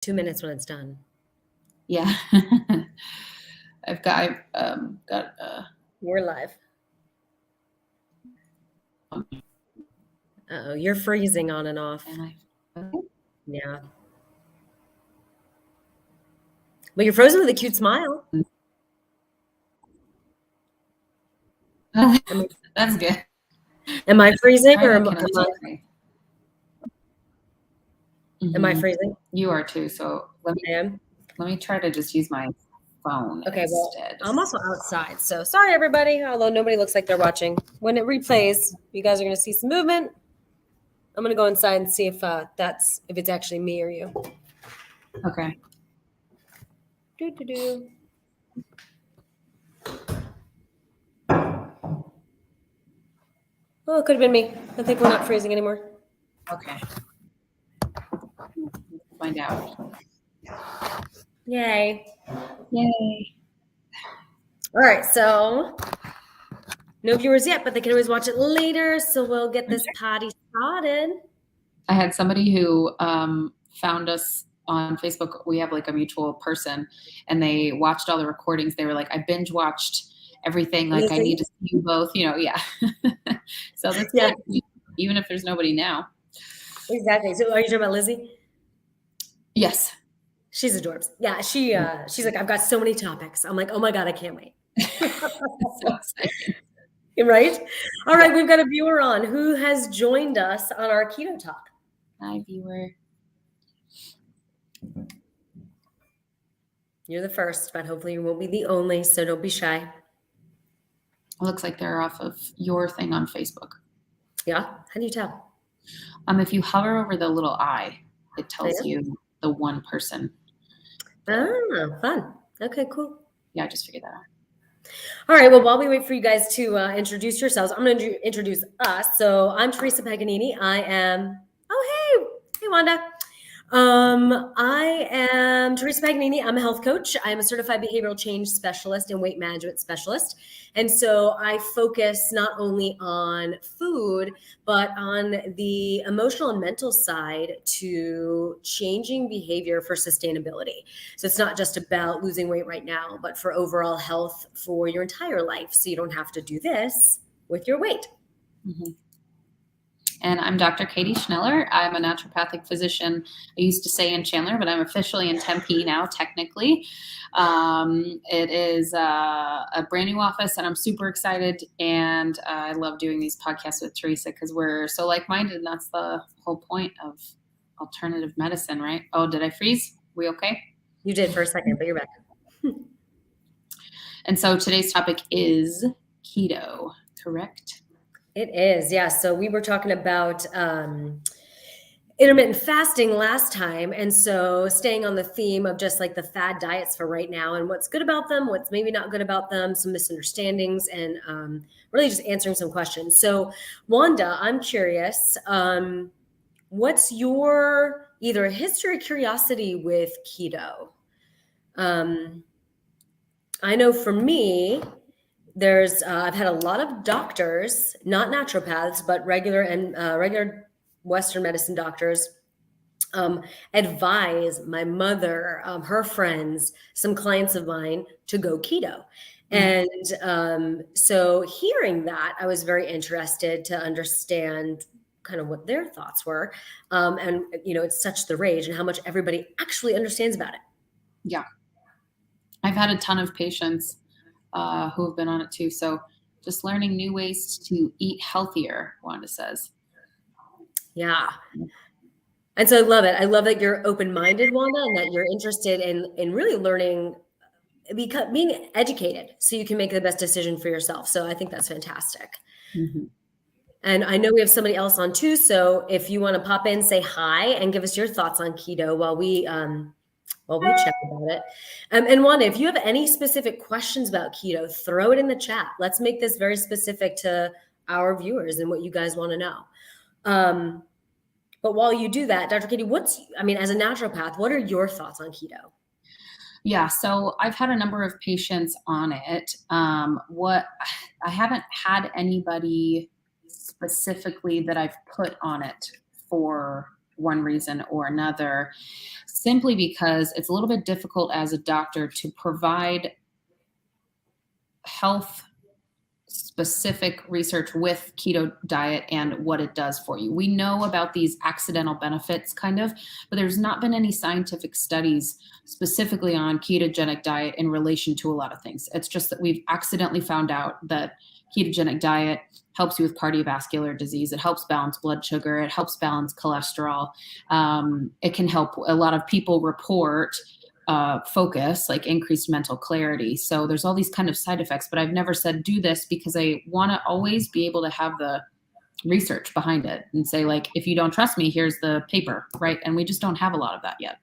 2 minutes when it's done. Yeah. I've got We're live. Uh-oh, you're freezing on and off. Yeah. But you're frozen with a cute smile. That's good. Am I freezing or am I freezing? You are too. So let me try to just use my phone Okay, instead. well, I'm also outside. So sorry, everybody, although nobody looks like they're watching. When it replays, you guys are going to see some movement. I'm going to go inside and see if it's actually me or you. Okay. Oh, it could have been me. I think we're not freezing anymore. Okay. Let's find out. Yay. Yay. All right, so no viewers yet, but they can always watch it later. So we'll get this party started. I had somebody who found us on Facebook. We have like a mutual person, and they watched all the recordings. They were like, I binge watched everything. Like, I need to see you both, yeah. So that's good, even if there's nobody now. Exactly. So are you talking about Lizzie? Yes. She's adorbs. Yeah, she's like, I've got so many topics. I'm like, oh my God, I can't wait. So exciting. Right? All right, we've got a viewer on who has joined us on our keto talk. Hi, viewer. You're the first, but hopefully you won't be the only, so don't be shy. It looks like they're off of your thing on Facebook. Yeah? How do you tell? If you hover over the little eye, it tells you the one person. Oh, fun. Okay, cool. Yeah, I just figured that out. All right, well, while we wait for you guys to introduce yourselves, I'm going to introduce us. So I'm Teresa Paganini. Hey, Wanda. I am Teresa Paganini. I'm a health coach. I'm a certified behavioral change specialist and weight management specialist. And so I focus not only on food, but on the emotional and mental side to changing behavior for sustainability. So it's not just about losing weight right now, but for overall health for your entire life. So you don't have to do this with your weight. Mm-hmm. And I'm Dr. Katie Schneller. I'm a naturopathic physician. I used to say in Chandler, but I'm officially in Tempe now, technically. It is a brand new office, and I'm super excited. And I love doing these podcasts with Teresa because we're so like-minded, and that's the whole point of alternative medicine, right? Oh, did I freeze? We okay? You did for a second, but you're back. And so today's topic is keto, correct? It is, yeah. So we were talking about intermittent fasting last time. And so staying on the theme of just like the fad diets for right now and what's good about them, what's maybe not good about them, some misunderstandings, and really just answering some questions. So Wanda, I'm curious, what's your either history or curiosity with keto? I know for me, I've had a lot of doctors, not naturopaths, but regular Western medicine doctors, advise my mother, her friends, some clients of mine to go keto. And so hearing that, I was very interested to understand kind of what their thoughts were. And, it's such the rage and how much everybody actually understands about it. Yeah. I've had a ton of patients who have been on it too. So just learning new ways to eat healthier, Wanda says. Yeah. And so I love it. I love that you're open-minded, Wanda, and that you're interested in really learning, being educated so you can make the best decision for yourself. So I think that's fantastic. Mm-hmm. And I know we have somebody else on too. So if you want to pop in, say hi and give us your thoughts on keto while we chat about it. And Wanda, if you have any specific questions about keto, throw it in the chat. Let's make this very specific to our viewers and what you guys want to know. But while you do that, Dr. Katie, as a naturopath, what are your thoughts on keto? Yeah, so I've had a number of patients on it. I haven't had anybody specifically that I've put on it for one reason or another, simply because it's a little bit difficult as a doctor to provide health specific research with keto diet and what it does for you. We know about these accidental benefits kind of, but there's not been any scientific studies specifically on ketogenic diet in relation to a lot of things. It's just that we've accidentally found out that ketogenic diet helps you with cardiovascular disease. It helps balance blood sugar. It helps balance cholesterol. It can help a lot of people report focus, like increased mental clarity. So there's all these kind of side effects, but I've never said do this because I want to always be able to have the research behind it and say, like, if you don't trust me, here's the paper, right? And we just don't have a lot of that yet.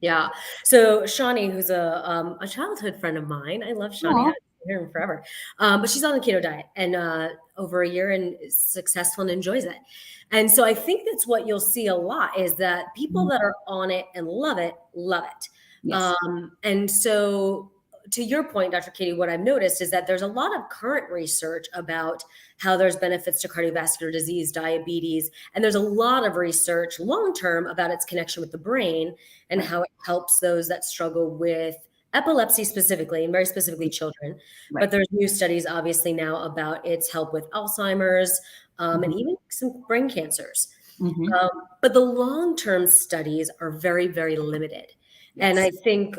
Yeah. So Shawnee, who's a childhood friend of mine, I love Shawnee. Aw. I've known her forever, but she's on the keto diet and over a year and is successful and enjoys it. And so I think that's what you'll see a lot is that people that are on it and love it, love it. Yes. And so to your point, Dr. Katie, what I've noticed is that there's a lot of current research about how there's benefits to cardiovascular disease, diabetes, and there's a lot of research long-term about its connection with the brain and how it helps those that struggle with epilepsy specifically, and very specifically children. Right. But there's new studies obviously now about its help with Alzheimer's and even some brain cancers. But the long-term studies are very, very limited. And I think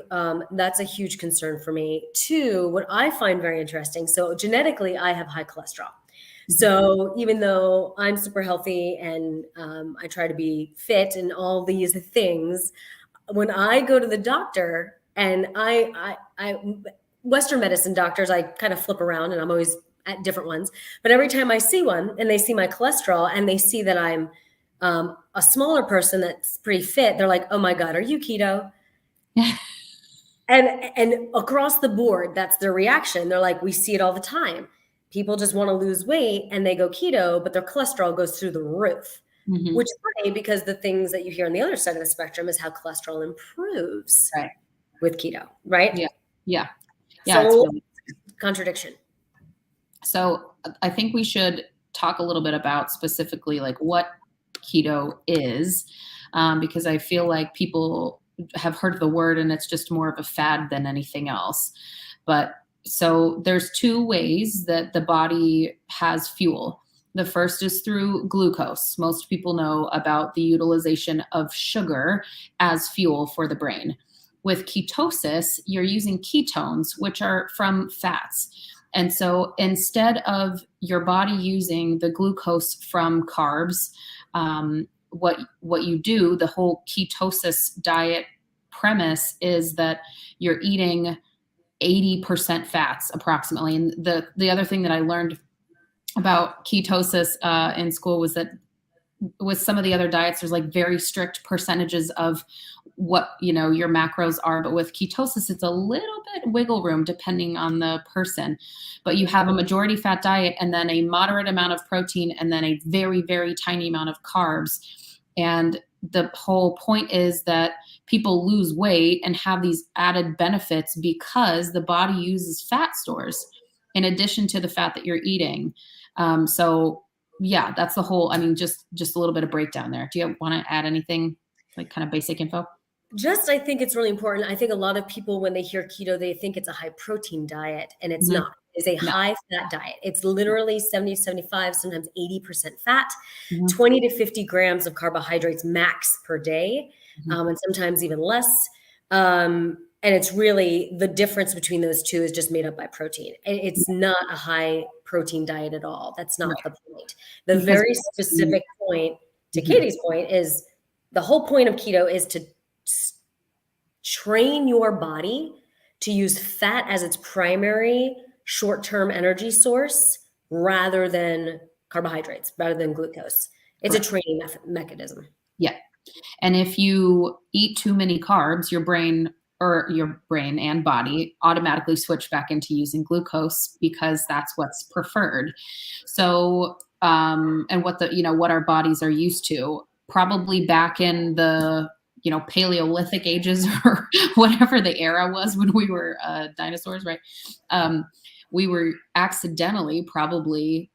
that's a huge concern for me too. What I find very interesting, so genetically, I have high cholesterol. So even though I'm super healthy and I try to be fit and all these things, when I go to the doctor and I Western medicine doctors, I kind of flip around and I'm always at different ones. But every time I see one and they see my cholesterol and they see that I'm a smaller person that's pretty fit, they're like, oh my God, are you keto? And across the board, that's their reaction. They're like, we see it all the time. People just want to lose weight and they go keto, but their cholesterol goes through the roof, which is funny because the things that you hear on the other side of the spectrum is how cholesterol improves with keto, right? Yeah. So It's really contradiction. So I think we should talk a little bit about specifically like what keto is, because I feel like people have heard the word and it's just more of a fad than anything else. But so there's two ways that the body has fuel. The first is through glucose. Most people know about the utilization of sugar as fuel for the brain. With ketosis, you're using ketones, which are from fats. And so instead of your body using the glucose from carbs, what you do, the whole ketosis diet premise is that you're eating 80% fats approximately. And the other thing that I learned about ketosis in school was that with some of the other diets, there's like very strict percentages of what, your macros are. But with ketosis, it's a little bit wiggle room depending on the person. But you have a majority fat diet and then a moderate amount of protein and then a very, very tiny amount of carbs. And the whole point is that people lose weight and have these added benefits because the body uses fat stores in addition to the fat that you're eating. So yeah, that's the whole, just a little bit of breakdown there. Do you want to add anything, like kind of basic info? I think it's really important. I think a lot of people, when they hear keto, they think it's a high protein diet, and it's not. It's a high fat diet. It's literally 70, 75, sometimes 80% fat, 20 to 50 grams of carbohydrates max per day, and sometimes even less. And it's really the difference between those two is just made up by protein. It's not a high protein diet at all. That's not the point. The very specific point, to Katie's point, is the whole point of keto is to train your body to use fat as its primary short-term energy source rather than carbohydrates, rather than glucose. It's a training mechanism. Yeah. And if you eat too many carbs, your brain and body automatically switch back into using glucose because that's what's preferred. So, and what our bodies are used to, probably back in the, Paleolithic ages or whatever the era was when we were dinosaurs, right? We were accidentally probably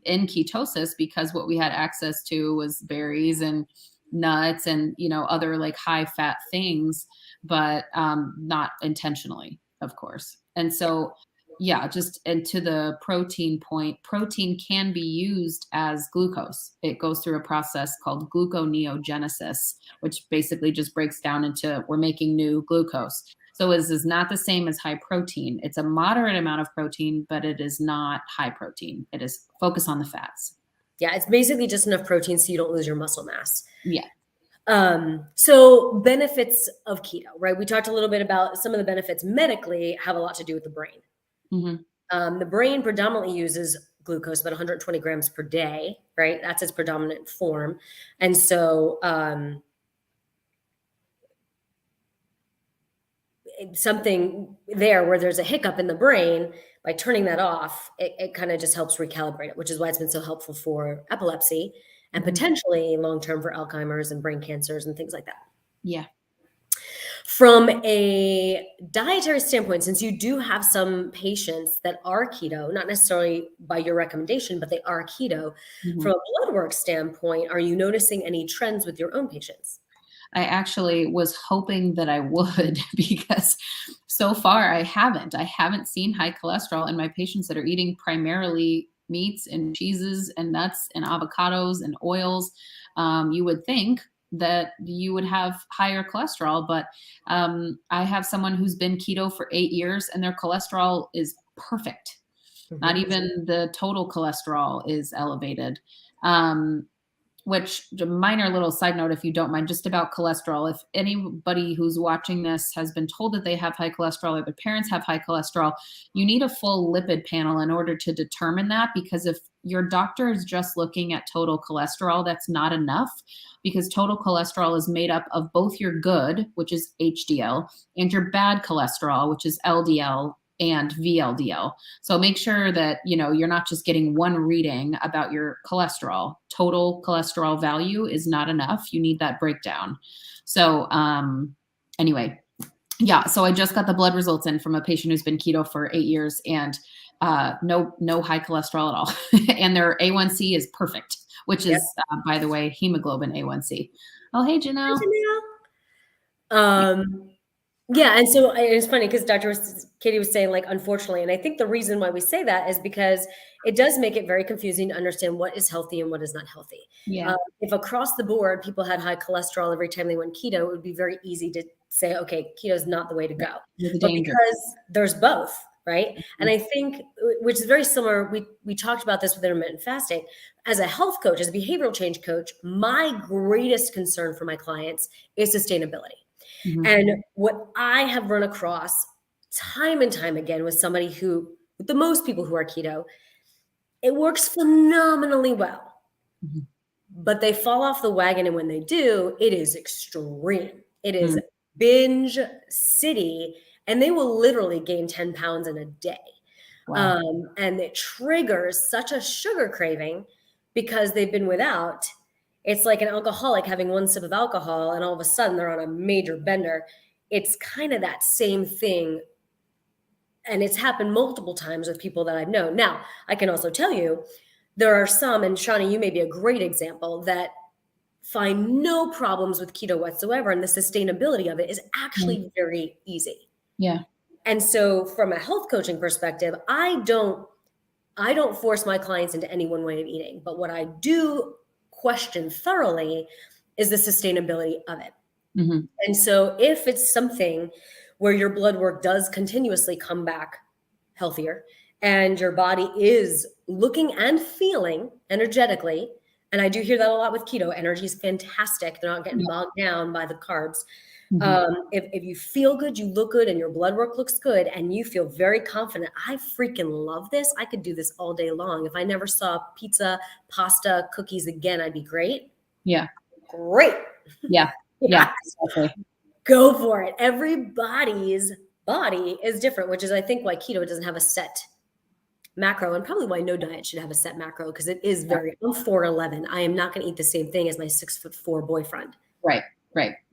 in ketosis because what we had access to was berries and nuts and, other like high fat things, but not intentionally, of course. And so, yeah, and to the protein point, protein can be used as glucose. It goes through a process called gluconeogenesis, which basically just breaks down into we're making new glucose. So this is not the same as high protein. It's a moderate amount of protein, but it is not high protein. It is focus on the fats. Yeah, it's basically just enough protein so you don't lose your muscle mass. Yeah. So benefits of keto, right? We talked a little bit about some of the benefits medically have a lot to do with the brain. The brain predominantly uses glucose, about 120 grams per day, right? That's its predominant form. And so something there where there's a hiccup in the brain, by turning that off, it kind of just helps recalibrate it, which is why it's been so helpful for epilepsy and potentially long-term for Alzheimer's and brain cancers and things like that. Yeah. From a dietary standpoint, since you do have some patients that are keto, not necessarily by your recommendation, but they are keto, from a blood work standpoint, are you noticing any trends with your own patients? I actually was hoping that I would because so far I haven't seen high cholesterol in my patients that are eating primarily meats and cheeses and nuts and avocados and oils. You would think that you would have higher cholesterol, but I have someone who's been keto for 8 years and their cholesterol is perfect. Not even the total cholesterol is elevated. Which, a minor little side note, if you don't mind, just about cholesterol. If anybody who's watching this has been told that they have high cholesterol or their parents have high cholesterol, you need a full lipid panel in order to determine that, because if your doctor is just looking at total cholesterol, that's not enough, because total cholesterol is made up of both your good, which is HDL, and your bad cholesterol, which is LDL and VLDL. So make sure that, you're not just getting one reading about your cholesterol. Total cholesterol value is not enough. You need that breakdown. So anyway, yeah. So I just got the blood results in from a patient who's been keto for 8 years and no high cholesterol at all. And their A1C is perfect, which is, by the way, hemoglobin A1C. Oh, hey, Janelle. Yeah, and so it's funny because Dr. Katie was saying, like, unfortunately, and I think the reason why we say that is because it does make it very confusing to understand what is healthy and what is not healthy. Yeah. If across the board people had high cholesterol every time they went keto, it would be very easy to say, okay, keto is not the way to go. But because there's both, right? And I think, which is very similar, we talked about this with intermittent fasting. As a health coach, as a behavioral change coach, my greatest concern for my clients is sustainability. And what I have run across time and time again with somebody with the most people who are keto, it works phenomenally well, but they fall off the wagon. And when they do, it is extreme. It is binge city, and they will literally gain 10 pounds in a day. Wow. And it triggers such a sugar craving because they've been without. It's like an alcoholic having one sip of alcohol and all of a sudden they're on a major bender. It's kind of that same thing. And it's happened multiple times with people that I've known. Now, I can also tell you, there are some, and Shawnee, you may be a great example, that find no problems with keto whatsoever. And the sustainability of it is actually very easy. Yeah. And so from a health coaching perspective, I don't force my clients into any one way of eating. But what I do question thoroughly is the sustainability of it. And so if it's something where your blood work does continuously come back healthier and your body is looking and feeling energetically, and I do hear that a lot with keto, energy is fantastic. They're not getting bogged down by the carbs. If you feel good, you look good, and your blood work looks good, and you feel very confident, I freaking love this. I could do this all day long. If I never saw pizza, pasta, cookies again, I'd be great. Yeah. Great. Yeah. Yeah. Exactly. Go for it. Everybody's body is different, which is, I think, why keto doesn't have a set macro, and probably why no diet should have a set macro, because it is I'm 4'11". I am not going to eat the same thing as my 6'4" boyfriend. Right.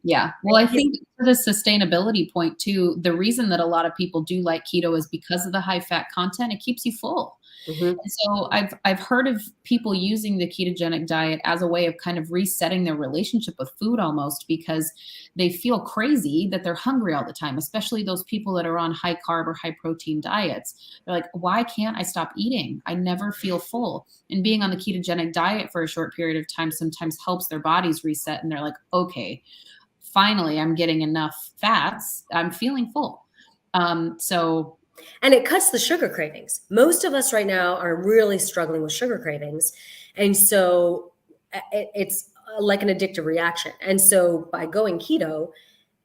Yeah. Well, I think for the sustainability point too, the reason that a lot of people do like keto is because of the high fat content. It keeps you full. Mhm. And so I've heard of people using the ketogenic diet as a way of kind of resetting their relationship with food almost, because they feel crazy that they're hungry all the time, especially those people that are on high carb or high protein diets. They're like, why can't I stop eating? I never feel full. And being on the ketogenic diet for a short period of time sometimes helps their bodies reset. And they're like, okay, finally, I'm getting enough fats. I'm feeling full. So And it cuts the sugar cravings. Most of us right now are really struggling with sugar cravings. And so it's like an addictive reaction. And so by going keto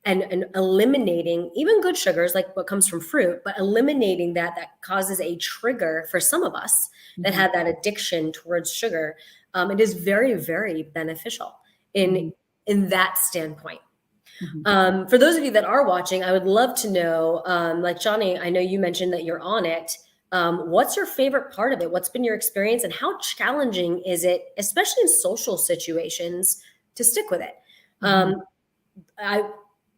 and eliminating even good sugars, like what comes from fruit, but eliminating that causes a trigger for some of us that mhm, had that addiction towards sugar. It is very, very beneficial mhm, in that standpoint. mhm. For those of you that are watching, I would love to know, like Johnny, I know you mentioned that you're on it. What's your favorite part of it? What's been your experience, and how challenging is it, especially in social situations, to stick with it? Mhm. I,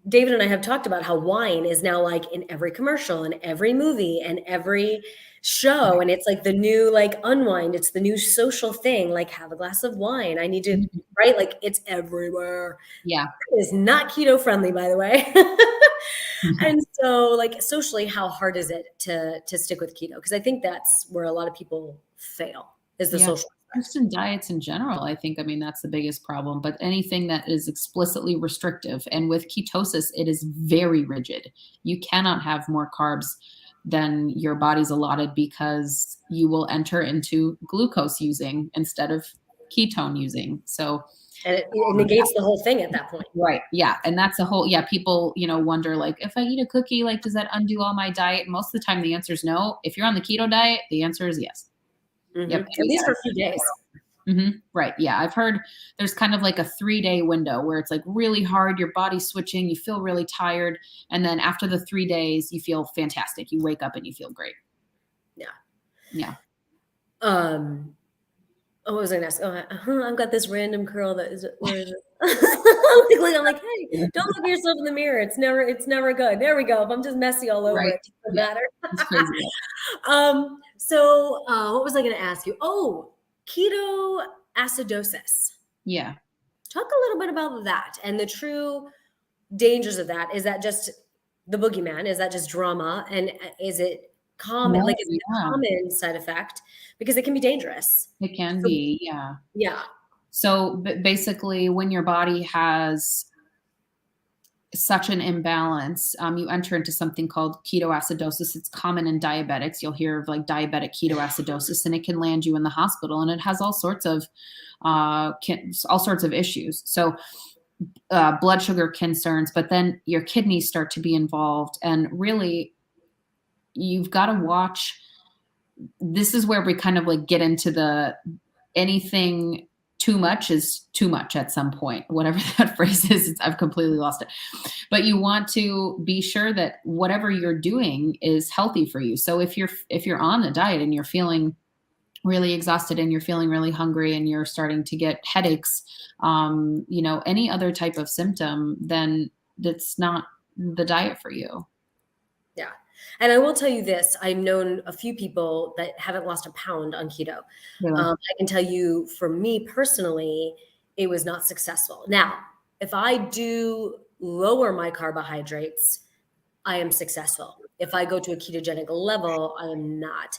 David and I have talked about how wine is now like in every commercial and every movie and every show, and it's like the new like unwind. It's the new social thing. Like have a glass of wine. I need to, Mhm. right? Like it's everywhere. Yeah. It is not keto friendly, by the way. And so, like socially, how hard is it to stick with keto? Because I think that's where a lot of people fail is the Yeah. social Just aspect. in diets in general, I think, I mean, that's the biggest problem, but anything that is explicitly restrictive, and with ketosis, it is very rigid. You cannot have more carbs than your body's allotted, because you will enter into glucose using instead of ketone using. So, And it negates the whole thing at that point. right. Yeah. And that's a whole, yeah, people, wonder like, if I eat a cookie, like, does that undo all my diet? Most of the time, the answer is no. If you're on the keto diet, the answer is yes. Yep. At least for a few days. Right. Yeah. I've heard there's kind of like a 3-day window where it's like really hard. Your body's switching. You feel really tired. And then after the 3 days, you feel fantastic. You wake up and you feel great. Yeah. Yeah. Um, what was I gonna ask? Oh, I've got this random curl that is where is it? I'm like, hey, don't look at yourself in the mirror. It's never good. There we go. If I'm just messy all over Right. it, it doesn't Yeah. matter. It's crazy. What was I gonna ask you? Oh, keto acidosis. Yeah. Talk a little bit about that and the true dangers of that. Is that just the boogeyman? Is that just drama? And is it common? No. Like, is it a Yeah. common side effect? Because it can be dangerous. It can So, be. Yeah. yeah. So basically, when your body has such an imbalance, you enter into something called ketoacidosis. It's common in diabetics. You'll hear of like diabetic ketoacidosis, and it can land you in the hospital, and it has all sorts of issues. So blood sugar concerns, but then your kidneys start to be involved, and really, you've got to watch. This is where we kind of like get into the anything too much is too much at some point, whatever that phrase is. I've completely lost it. But you want to be sure that whatever you're doing is healthy for you. So if you're on a diet and you're feeling really exhausted and you're feeling really hungry and you're starting to get headaches, any other type of symptom, then that's not the diet for you. Yeah. And I will tell you this, I've known a few people that haven't lost a pound on keto. Really. I can tell you for me personally, it was not successful. Now, if I do lower my carbohydrates, I am successful. If I go to a ketogenic level, I am not.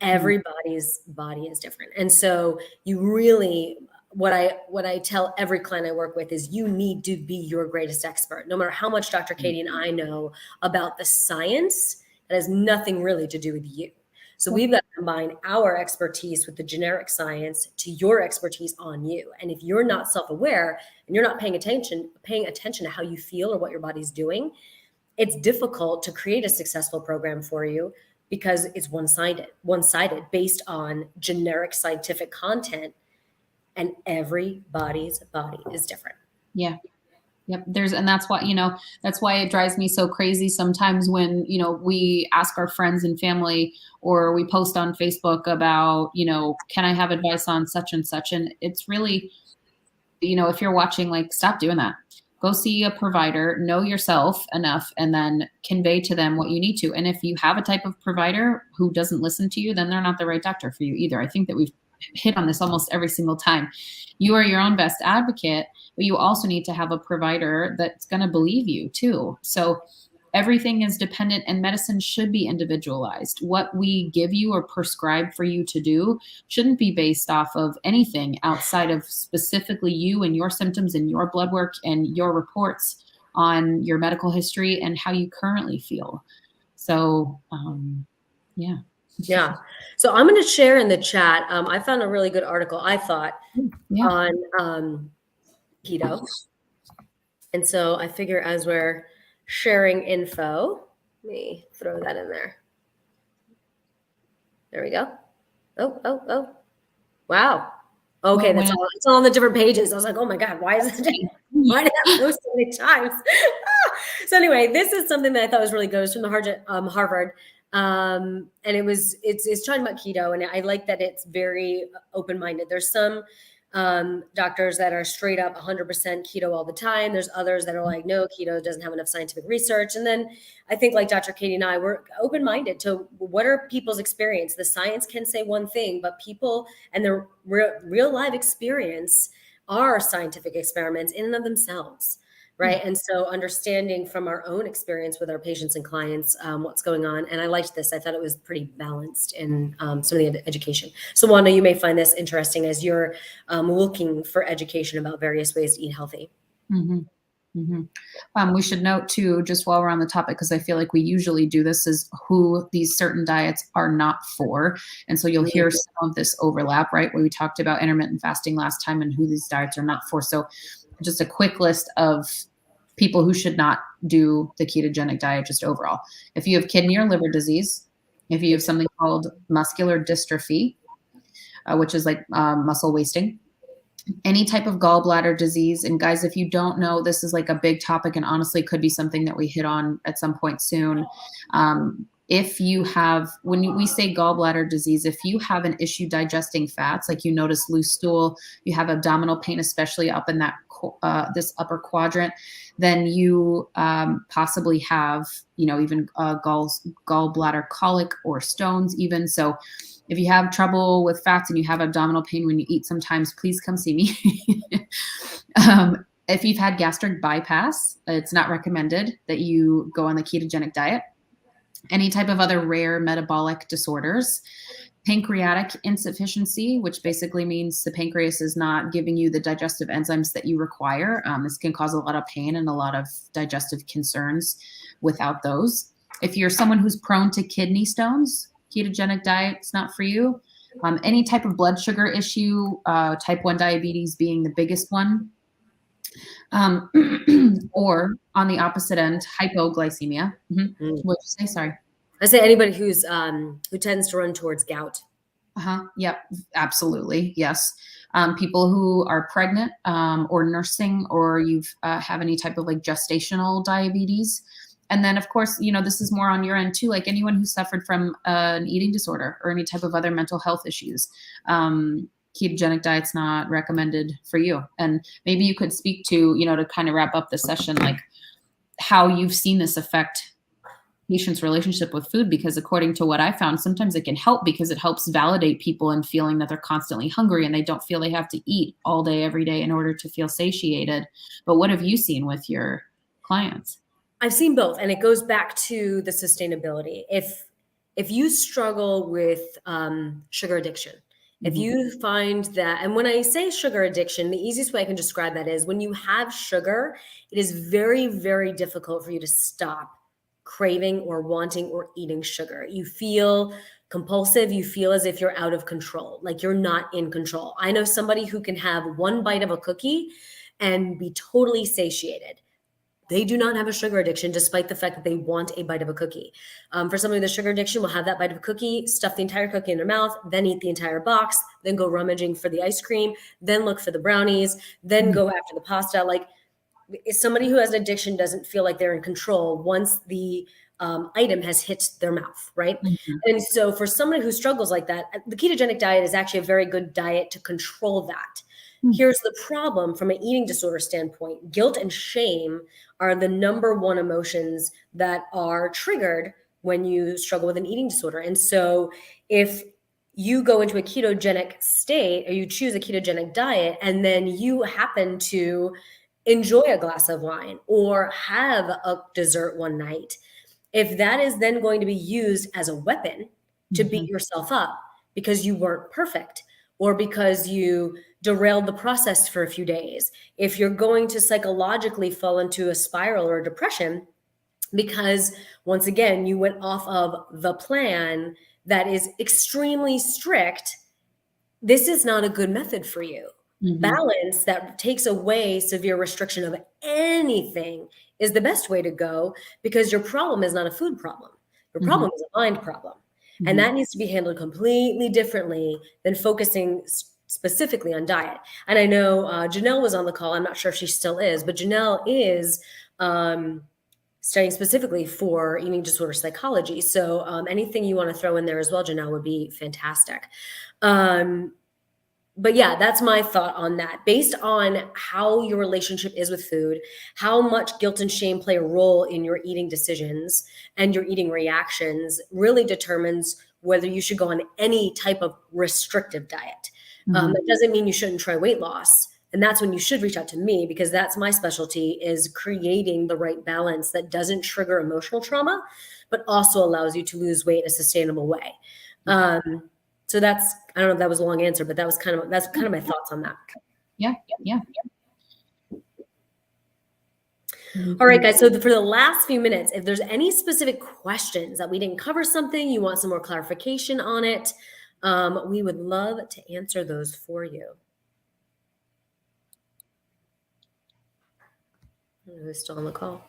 Mm, Everybody's body is different. And so you really, what I tell every client I work with is you need to be your greatest expert. No matter how much Dr. mm, Katie and I know about the science, that has nothing really to do with you. So sure. we've got to combine our expertise with the generic science to your expertise on you. And if you're not self-aware and you're not paying attention to how you feel or what your body's doing, it's difficult to create a successful program for you because it's one-sided based on generic scientific content, and everybody's body is different. Yeah. Yep. And that's why it drives me so crazy sometimes when, we ask our friends and family, or we post on Facebook about, can I have advice on such and such? And it's really, if you're watching, like, stop doing that. Go see a provider, know yourself enough, and then convey to them what you need to. And if you have a type of provider who doesn't listen to you, then they're not the right doctor for you either. I think that we've hit on this almost every single time. You are your own best advocate, but you also need to have a provider that's going to believe you too. So everything is dependent, and medicine should be individualized. What we give you or prescribe for you to do shouldn't be based off of anything outside of specifically you and your symptoms and your blood work and your reports on your medical history and how you currently feel. So, yeah. Yeah. So I'm going to share in the chat. I found a really good article, I thought, Yeah. on keto. And so I figure as we're sharing info, let me throw that in there. There we go. Oh. Wow. Okay, Well, it's all on the different pages. I was like, oh my God, why is it? Why did I post so many times? So anyway, this is something that I thought was really good. It's from the Harvard. And it's talking about keto, and I like that it's very open-minded. There's some doctors that are straight up 100% keto all the time. There's others that are like, no, keto doesn't have enough scientific research. And then I think like Dr. Katie and I, we're open-minded to what are people's experience. The science can say one thing, but people and their real life experience are scientific experiments in and of themselves. Right. And so understanding from our own experience with our patients and clients, what's going on. And I liked this. I thought it was pretty balanced in some of the education. So Wanda, you may find this interesting as you're looking for education about various ways to eat healthy. Mm-hmm. Mm-hmm. We should note too, just while we're on the topic, because I feel like we usually do this, is who these certain diets are not for. And so you'll hear some of this overlap, right? Where we talked about intermittent fasting last time and who these diets are not for. So just a quick list of people who should not do the ketogenic diet just overall. If you have kidney or liver disease, if you have something called muscular dystrophy, which is like muscle wasting, any type of gallbladder disease. And guys, if you don't know, this is like a big topic and honestly could be something that we hit on at some point soon. If you have, when we say gallbladder disease, if you have an issue digesting fats, like you notice loose stool, you have abdominal pain, especially up in that this upper quadrant, then you possibly have, even gallbladder colic or stones even. So if you have trouble with fats and you have abdominal pain when you eat sometimes, please come see me. If you've had gastric bypass, it's not recommended that you go on the ketogenic diet. Any type of other rare metabolic disorders, pancreatic insufficiency, which basically means the pancreas is not giving you the digestive enzymes that you require. This can cause a lot of pain and a lot of digestive concerns without those. If you're someone who's prone to kidney stones, ketogenic diet is not for you. Any type of blood sugar issue, type 1 diabetes being the biggest one. Or on the opposite end, hypoglycemia. What'd you say? Sorry. I say anybody who tends to run towards gout. Yep. Absolutely. Yes. People who are pregnant, or nursing, or you've have any type of like gestational diabetes. And then of course, this is more on your end too, like anyone who suffered from an eating disorder or any type of other mental health issues. Ketogenic diet's not recommended for you. And maybe you could speak to, to kind of wrap up the session, like how you've seen this affect patients' relationship with food, because according to what I found, sometimes it can help because it helps validate people in feeling that they're constantly hungry and they don't feel they have to eat all day, every day in order to feel satiated. But what have you seen with your clients? I've seen both, and it goes back to the sustainability. If you struggle with sugar addiction, if you find that, and when I say sugar addiction, the easiest way I can describe that is when you have sugar, it is very, very difficult for you to stop craving or wanting or eating sugar. You feel compulsive. You feel as if you're out of control, like you're not in control. I know somebody who can have one bite of a cookie and be totally satiated. They do not have a sugar addiction, despite the fact that they want a bite of a cookie. For somebody with a sugar addiction, will have that bite of a cookie, stuff the entire cookie in their mouth, then eat the entire box, then go rummaging for the ice cream, then look for the brownies, then go after the pasta. Like, somebody who has an addiction doesn't feel like they're in control once the item has hit their mouth, right? And so for somebody who struggles like that, the ketogenic diet is actually a very good diet to control that. Here's the problem from an eating disorder standpoint. Guilt and shame are the number one emotions that are triggered when you struggle with an eating disorder. And so if you go into a ketogenic state or you choose a ketogenic diet and then you happen to enjoy a glass of wine or have a dessert one night, if that is then going to be used as a weapon to beat yourself up because you weren't perfect or because you derailed the process for a few days, if you're going to psychologically fall into a spiral or depression because once again you went off of the plan that is extremely strict, this is not a good method for you. Balance that takes away severe restriction of anything is the best way to go because your problem is not a food problem. Your problem is a mind problem. And that needs to be handled completely differently than focusing specifically on diet. And I know Janelle was on the call. I'm not sure if she still is, but Janelle is studying specifically for eating disorder psychology. So anything you want to throw in there as well, Janelle, would be fantastic. But yeah, that's my thought on that. Based on how your relationship is with food, how much guilt and shame play a role in your eating decisions and your eating reactions really determines whether you should go on any type of restrictive diet. That doesn't mean you shouldn't try weight loss. And that's when you should reach out to me because that's my specialty, is creating the right balance that doesn't trigger emotional trauma, but also allows you to lose weight in a sustainable way. So that's, I don't know if that was a long answer, but that's kind of my thoughts on that. Yeah. All right, guys. So for the last few minutes, if there's any specific questions that we didn't cover something, you want some more clarification on it, we would love to answer those for you. I don't know who's still on the call.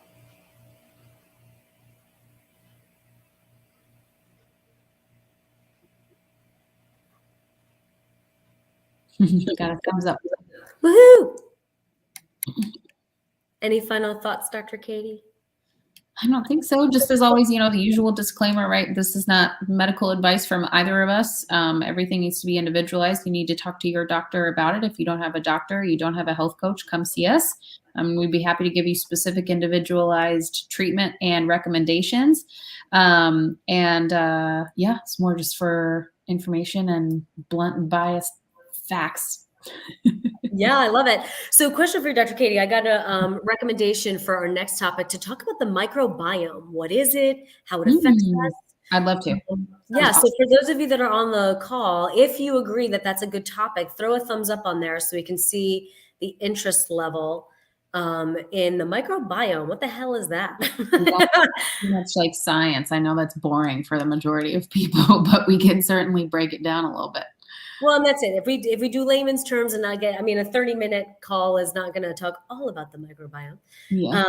Got a thumbs up. Woohoo! Any final thoughts, Dr. Katie? I don't think so. Just as always, the usual disclaimer, right? This is not medical advice from either of us. Everything needs to be individualized. You need to talk to your doctor about it. If you don't have a doctor, you don't have a health coach, come see us. We'd be happy to give you specific individualized treatment and recommendations. It's more just for information and blunt and biased facts. Yeah, I love it. So question for you, Dr. Katie. I got a recommendation for our next topic to talk about the microbiome. What is it? How it affects us? I'd love to. Yeah, so for those of you that are on the call, if you agree that that's a good topic, throw a thumbs up on there so we can see the interest level in the microbiome. What the hell is that? Much like science. I know that's boring for the majority of people, but we can certainly break it down a little bit. Well, and that's it. If we do layman's terms and not get, a 30-minute call is not going to talk all about the microbiome. Yeah.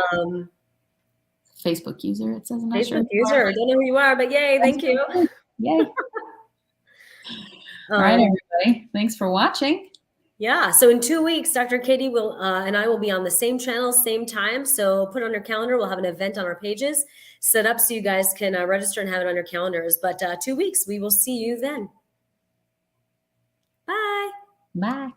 Facebook user, it says. Facebook user. I don't know who you are, but yay, thank you. Yay. All right, everybody. Thanks for watching. Yeah. So in 2 weeks, Dr. Katie will and I will be on the same channel, same time. So put it on your calendar. We'll have an event on our pages set up so you guys can register and have it on your calendars. But 2 weeks, we will see you then. Bye. Bye.